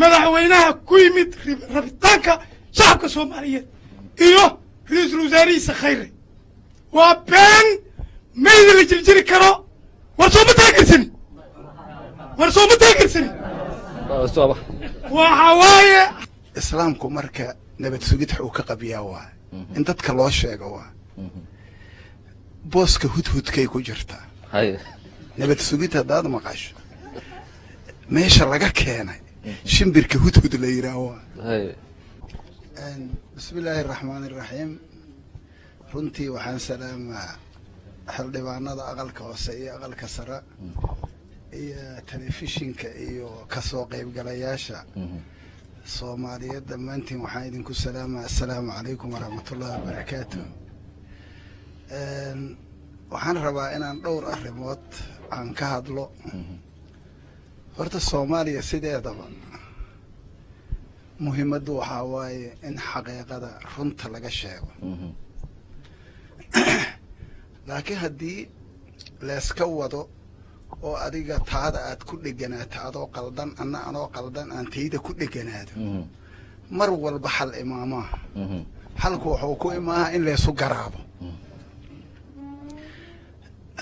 madaxweynaha ku yimid rabitaanka shacabka Soomaaliyeed iyo ra'iisul wasaarihiisa Khayre waa been meeyda la jiljiri karo war soo ma taageersan waxa waaye islaamku marka nabad sugid uu ka qabiyaa waa in dadka loo sheego waa booska hudhudkay ku jirta nabad sugid hadaad maqasho meesha laga keenay shimbirka hudhud la yiraahdo bismillaahir rahmaanir rahiim runtii waxaan salaamaa xildhibaanada aqalka hoose iyo aqalka sare iyo telefishinka iyo ka soo qaybgalayaasha Soomaaliyeed dhammaantiin waxaan idinku salaamaa assalaamu calaykum waraxmatullaahi wabarakaatuh waxaan rabaa inaan dhowr arrimood aan ka hadlo horta Soomaaliya sideedaba muhiimadu waxa waaye in xaqiiqada runta laga sheego laakiin haddii la iska wado oo adiga taada aad ku dhiganaato adoo qaldan anoo qaldan aan tayda ku dhiganaado mar walba xal imaamaha halku wuxuu ku imaaha in la isu garaabo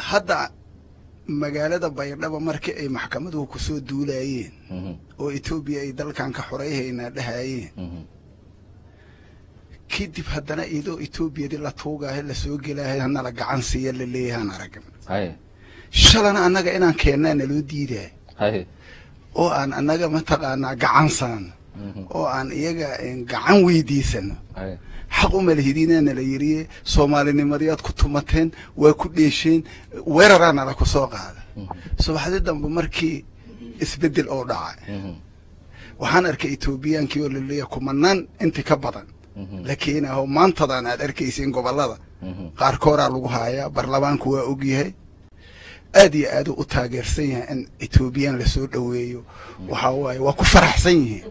hadda magaalada Baydhabo markii ay maxkamaduhu ku soo duulayeen oo Itoobiya ay dalkan ka xoreeyayna dhahayeen kidib haddana iyadoo Itoobiyada la tuugahay la soo gelaahay hana la gacan siiyo la leeyahay aragn shalana annaga inaan keenana loo diiday oo aan annaga ma taqaanaa gacan saan oo aan iyaga gacan weydiisano xaq uma lehdinana la yiri Soomaalinimadii ku tumateen waa ku dheesheen weerarana la ku soo qaada subaxdii dambe markii isbedel oo dhacay waxaan arkay Itoobiyaankii oo leeyahay kumanaan inta ka badan laakiin aho maantadan aad arkaysiin gobolada qaar koora lagu haayaa baarlamaanku waa og yahay aad iyo aad u taageersan yahay in Itoobiyaan la soo dhaweeyo waxa waaye waa ku faraxsan yihiin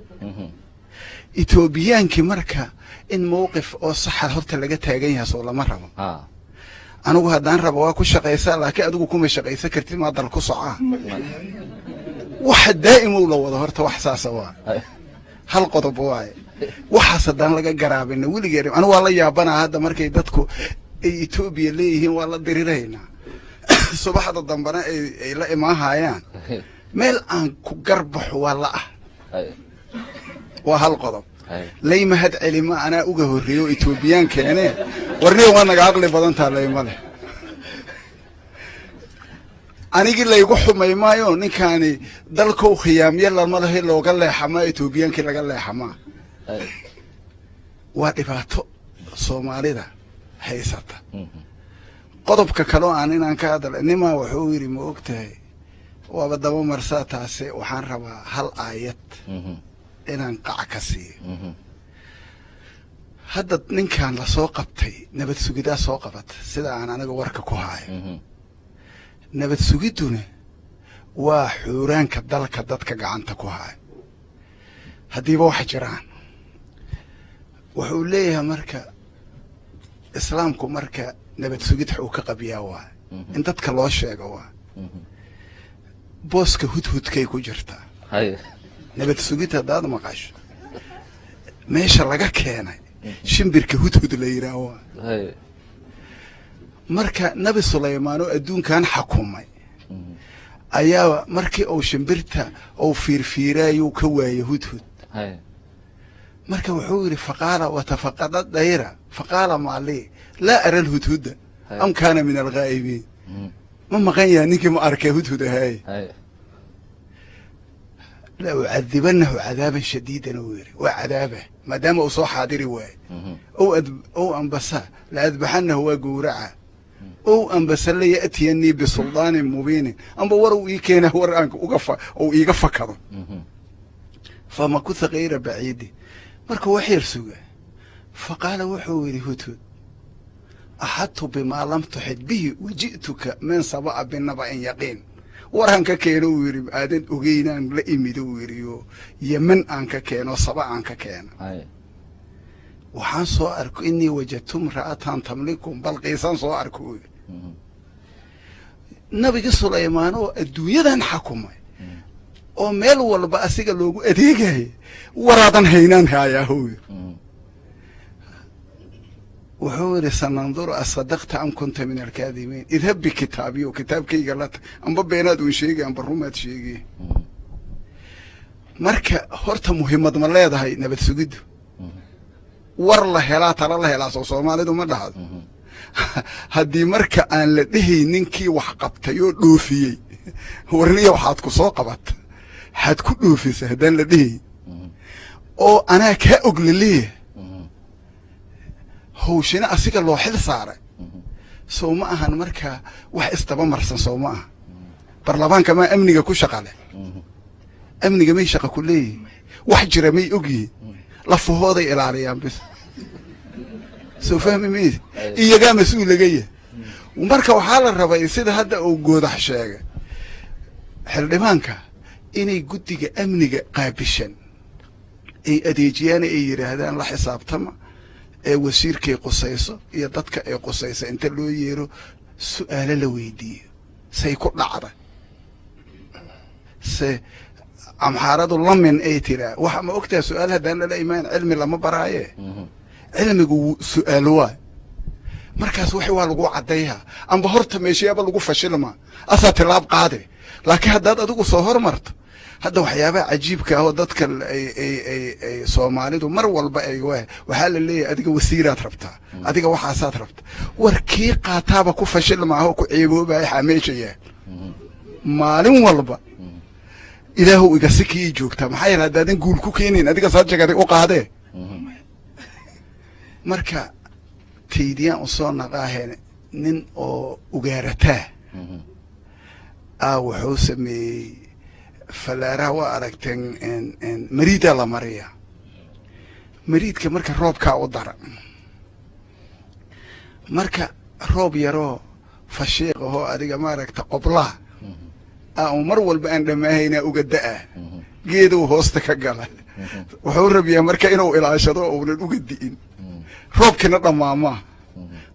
Itoobiyaankii marka in mowqif oo sax ah horta laga taagan yahay soo lama rabo anigu haddaan rabo waa ku shaqaysaa laakiin adigu kuma shaqaysan kartid ma dal ku socaa waxa daa'im uu la wado horta wax saasa waa hal qodob waaye waxa sadaan laga garaabina wiligeed anigu waa la yaabanaa hadda markay dadku ay Itoobiya leeyihiin waa la diriireynaa subaxda dambana ay la imaahayaan meel aan ku garbaxo waa la ah waa hal qodob leeyma had cilima ana uga horeeyo Itoobiyaan keenee warniyo waa naga aqli badan taa leeyma leh anigi laygu xumay maayo ninkaani dalku khiyaamiye lama lahayn looga leexama Itoobiyaankii laga leexama waa dhibaato Soomaalida haysata qodobka kale oo aan inaan ka hadalay nima wuxuu yiri ma ogtahay waa daba marsaa taasi waxaan rabaa hal aayad inaan qac ka siiyo hadda ninkan la soo qabtay nabad sugida soo qabat sida aan anaga warka ku haayo nabad sugiduna waa xuuraanka dalka dadka gacanta ku haayo hadiiba wax jiraan wuxuu leeyahay marka islaamku marka nabad sugid uu ka qabiyaa waa in dadka loo sheego waa booska hudhudkay ku jirta nabad sugid hadaad maqasho meesha laga keenay shimbirka hudhud la yiraahdo marka nabi Suleymaan oo adduunkan xukumay ayaa markii uu shimbirta uu fiirfiirayo ka waayay hudhud marka wuxuu yiri faqala wa tafaqada dayra faqala mali la ara alhudhud am kana min alghaibin ma maqan yaa ninkii ma arkay hudhud hay لا أعذبنه عذابا شديدا وعذابه ما دام أصو حاضري واي أو أنبسا لا أذبحنه وقورعه أو أنبسا لي يأتيني بسلطان مبين أم بورو إيكينه ورانك أو إيقفا كذا فما كنت غير بعيد مركو وحير سوى فقال وحوري هدهد أحدت بما لم تحد به وجئتك من سبأ بالنبأ يقين waranka keeno wiiri aadan ogeynaan la imido wiiriyo yemen aan ka keeno saba aan ka keeno waxaan soo arko inii wajadtum ra'atan tamlikum bal qiisan soo arko nabiga Suleymaan oo adduunyadan xukumay oo meel walba asiga loogu adeegay waraadan haynaan haayaa hooyo wuxuu yiri sananduru asadaqta am kunta min alkaadimiin idhab bikitaabi oo kitaabkayga la amba beenaad uu sheegay amba rumaad sheegay marka horta muhiimad ma leedahay nabad sugid war la helaa tala la helaa Soomaalidu ma dhahdo haddii marka aan la dhihay ninkii wax qabtay oo dhoofiyey warniyo waxaad ku soo qabat had ku dhoofisay haddaan la dhihay oo anaa kaa oglaleeyahay hawshina asiga loo xil saaray soo ma ahan marka wax istaba marsan soo ma aha barlamaanka ma amniga ku shaqale amniga may shaqa ku leeyahay wax jira may ogyihiin lafahooday ilaaliyaan bis soo fahmi maysid iyagaa mas-uul laga yahay marka waxaa la rabay sida hadda uu goodax sheegay xildhibaanka inay guddiga amniga qaabishan ay adeejiyaan ay yiraahdaan la xisaabtama ee wasiirkay qusayso iyo dadka ay qusayso inta loo yeero su'aalo la weydiiyo say ku dhacda se amxaaradu lamin ay tiraa waxa ma ogtaa su'aal haddaan lala imaan cilmi lama baraaye cilmigu su'aalo waa markaas wax waa lagu cadeeyaa amba horta meeshaaba lagu fashilma asaa tilaab qaade laakiin haddaad adigu soo hormarto hadda waxyaabaha cajiibka ah oo dadka ay Soomaalidu mar walba ay waxa la leeyahay adiga wasiiraad rabtaa adiga waxaasaad rabtaa warkii qaataaba ku fashilma ah oo ku ceeboobay xameeshaya maalin walba ilaahu iga sikii joogta maxay raadadeen guul ku keenin adiga saajagada u qaade marka tiidiyaan soo naqaaheen nin oo ugaarataa wuxuu sameeyey falaaraha waa aragteen mariida la mariya mariidka marka roobkaa u dara marka roob yaroo fashiiq ahoo adiga maaragta qoblaa mar walba aan dhammaahayna uga da'a geeduu hoosta ka gala wuxuu rabiyaa marka inuu ilaashado uunan uga di'in roobkina dhammaamaa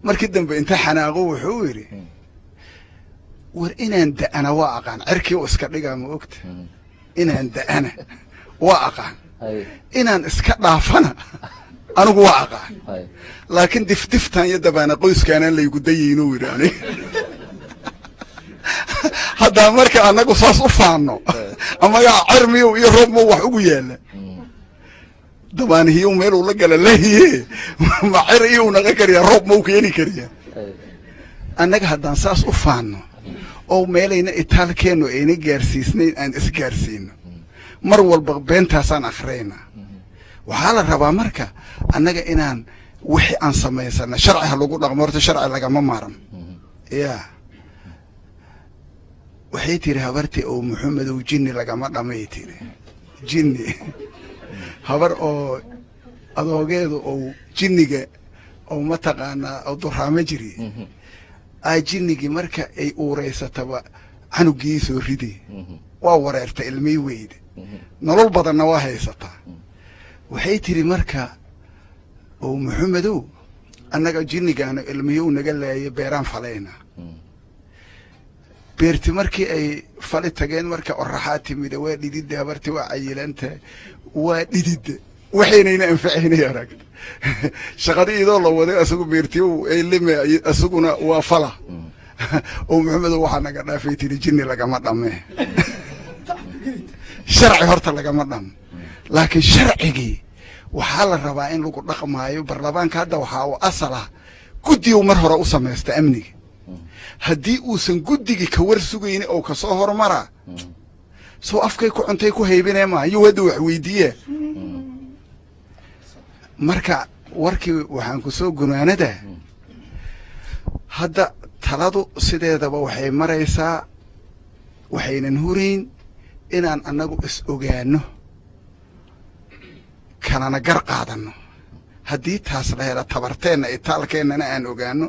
markii dambe inta xanaaqo wuxuu yidhi war inaan da'ana waa aqaan cirkii u iska dhigaa ma ogta inaan da'ana waa aqaan inaan iska dhaafana anigu waa aqaan laakiin difdiftan iyo dabaana qoyskaanaan laygu dayaynuu yidhi aniga haddaa marka annagu saas u faanno amagaa cirmiyow iyo roobmow wax ugu yaalla dabaanihiyow meeluu la gala lahiye ma cir iyou naqa kariyaa roob mau keeni kariyaa annaga haddaan saas u faanno oo meelayna itaalkeennu ayna gaarsiisnayn aan isgaarsiino mar walba beentaasaan akhriyayna waxaa la rabaa marka annaga inaan wixii aan samaysana sharci ha lagu dhaqmo horta sharci lagama maaran yaa waxay tiri habartii oo maxamedow jinni lagama dhamay tiri jinni habar oo adoogeedu oo jinniga oo mataqaanaa oo duraamo jiri jinnigii marka ay uureysataba canugii soo riday waa wareerta ilmay weyde nolol badanna waa haysataa waxay tiri marka oo maxamedow annaga jinnigaana ilmiyow naga laayay beeraan falayna beerti markii ay fali tageen marka oraxaa timida waa dhididda habarti waa cayilanta waa dhididda waxaynayna anfacaynay aragta shaqadii idoo la waday asagu beertiyow ay lime asaguna waa fala oo maxamedow waxaa naga dhaafay tiri jinni lagama dhame sharci horta lagama dham laakiin sharcigii waxaa la rabaa in lagu dhaqmaayo barlamaanka hadda waxaa u asal ah guddigu mar hore u samaysta amniga haddii uusan guddigii ka war sugayni oo ka soo hormaraa soo afkay ku cuntay ku haybinee maa iyo hadda wax weydiiya marka warkii waxaan ku soo gunaanadaa hadda taladu sideedaba waxay maraysaa waxaynan hurayn inaan annagu is ogaano kanana gar qaadanno haddii taas la hela tabarteenna itaalkeennana aan ogaano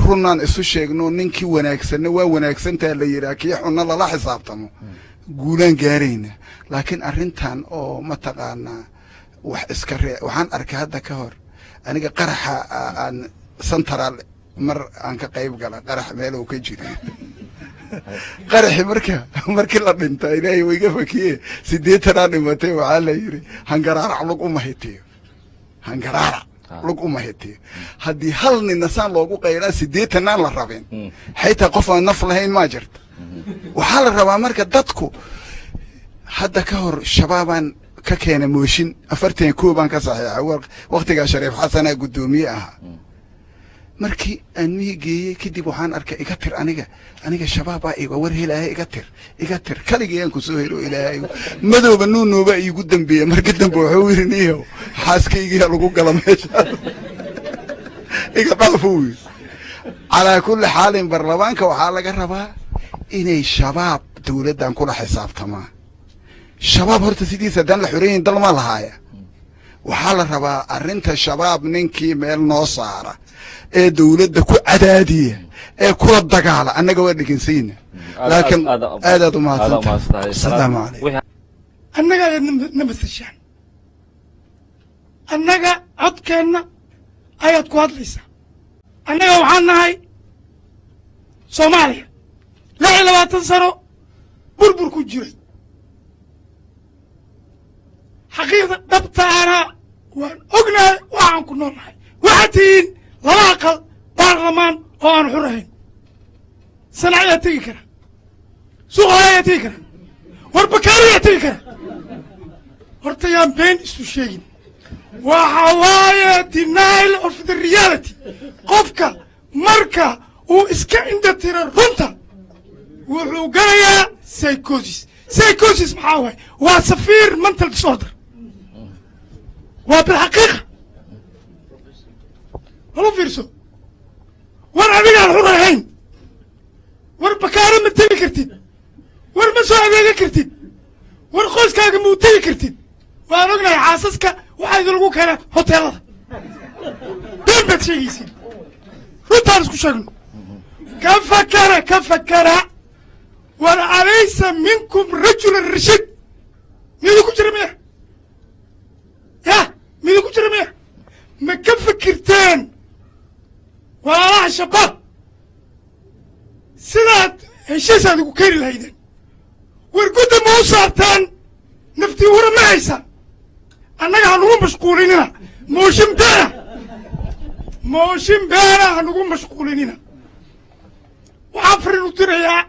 runaan isu sheegno ninkii wanaagsanna waa wanaagsantaa la yidhaha kii xunna lala xisaabtamo guulaan gaarayna laakiin arrintan oo mataqaanaa wax iska waxaan arkay hadda ka hor aniga qaraxa aan central mar aan ka qayb gala qarax meel uu ka jiro qaraxi markii la dhintay ilaahay way iga fakiye 80 dhimatay waxa la yiri hangaraarac lug uma hitiyo hangaraarac lug uma hitiyo haddii hal nin saan loogu qayraa 80 la rabeen xayta qof aan naf lahayn ma jirto waxa la rabaa marka dadku hadda ka hor shabaabaan ka keenay mooshin 42 baan ka saxiixay waqtiga Shariif Xasan gudoomiye ahaa markii aan miigeeyay kadib waxaan arkay iga tir aniga shabaab ah iga war helay iga tir kaligeen ku soo helo ilaahay madooba nuunuba igu dambeeyay markii dambe wuxuu wiriniyo xaaskayga lagu gala meesha iga dhaafuu ala kulli xaalin barlamaanka waxa laga rabaa inay shabaab dawladdan kula xisaabtamaan shabaab horta sidiisa dan la xoreeyay dalma lahaaya waxa la rabaa arinta shabaab ninkii meel noo saara ee dawladda ku cadaadiya ee kula dagaala annaga waa dhigansiina laakiin aad uma hadlay assalamu alaykum annaga namasashaan annaga codkeena ayaad ku hadlaysaa annaga waxaan nahay Soomaaliya 26 sano burbur ku jiray xaqiiqda dhabtaana waan ognahay waxaan ku noolnahay waxatiin laba aqal baarlamaan oo aan xur ahayn sanacada tegi kara suuqaya tegi kara warbakaariya tegi kara horta yaan been isu sheegin waxa waaye denial of the reality qofka marka uu iska indhatira runta wuxuu galayaa psychosis maxaa waaye waa safiir mental disorder وبالحقيقة هلو فيرسو وانا عبيق على الحرهين والبكارة متبي كرتين والمسوعة بيقى كرتين والخوز كاقا موتبي كرتين وانا اقنع عاسسكا وحايد لقوك هنا هوتيلا دين بات شيء يسير روتارسكو شاقن كفكرة وانا أليس منكم رجل الرشد ميدو جرميه يا ميدو جرميه ما كفكرتين ولا شباب سناد هشيس هذا كير الهيدن ورقود موسارتان نفتي ورا معيسا أنا هنقوم مشغوليننا موشم بينا هنقوم مشغوليننا وعفر نطريا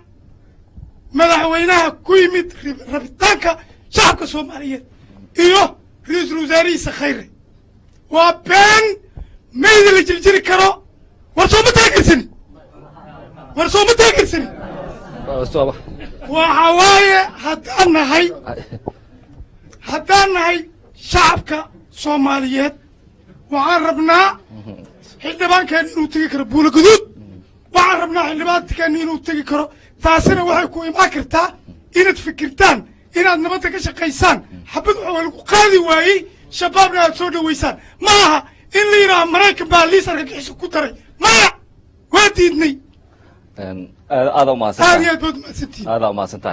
مدحوينها كويمت ربطانك شعبك الصوماليين إيوه رئيس الوزراء سخيري وبين ميد اللي جلجري كرو ورسوم تاكرسني وحوايا هدانا هاي شعبك صوماليات وعربنا حلبان كان إنو تجي كرو بولا قدود وعربنا حلبان كان إنو تجي كرو تاسنا وحيكو إماكرتا إنا تفكرتان إنا نباتك شقيسان حبدوا حوالكو قاضي واي شبابنا تسود ويسان ماها إن لي راه مراكب باليسر كيحسو كتري ما واديدني هذا ما سنتي هذا ما سنتي